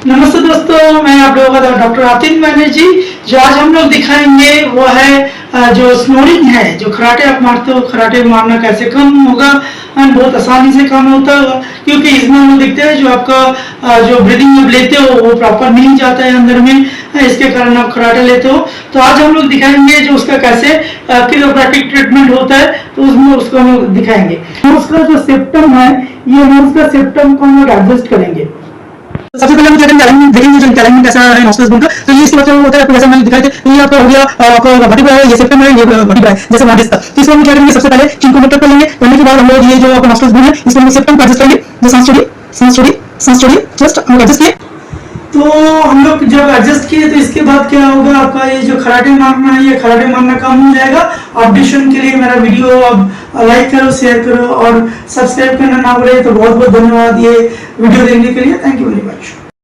नमस्ते दोस्तों, मैं आप लोगों का डॉक्टर आतिफ बैनर्जी। जो आज हम लोग दिखाएंगे वो है जो स्नोरिंग है। जो खराटे आप मारते हो, खराटे मारना कैसे कम होगा, बहुत आसानी से कम होता है, क्योंकि इसमें हम लोग देखते हैं जो आपका जो ब्रीदिंग आप लेते हो वो प्रॉपर नहीं जाता है अंदर में, इसके कारण आप खराटे लेते हो। तो आज हम लोग दिखाएंगे जो उसका कैसे किरोप्रैक्टिक ट्रीटमेंट होता है, तो उसमें उसको हम लोग दिखाएंगे। उसका जो सेप्टम है, ये उसका सेप्टम को हम लोग एडजस्ट करेंगे। सबसे पहले हम क्या करेंगे, अलाइनमेंट देखेंगे, जो अलाइनमेंट कैसा है नॉस्ट्रल्स बोन का। तो ये इसके मतलब होता है, आपको जैसा मैंने दिखाया था, ये आपका हो गया, आपका वर्टिब्रा है, ये सेप्टम है, ये वर्टिब्रा है, जैसे मार्डिस था। तो इसको हम क्या करेंगे, सबसे पहले चिन को मेटर कर लेंगे। करने के बाद हम लोग ये जो आपका नॉस्ट्रल्स बोन है, इसको हम सेप्टम को एडजस्ट करेंगे। जो सांस छोड़िए, जस्ट हम एडजस्ट किए। तो हम लोग जब एडजस्ट किए तो इसके बाद क्या होगा, आपका ये जो खराटे मारना है, ये खराटे मारना कम हो जाएगा। ऑडिशन के लिए मेरा वीडियो अब लाइक करो, शेयर करो और सब्सक्राइब करना ना भूले। तो बहुत बहुत धन्यवाद ये वीडियो देखने के लिए। Thank you very much.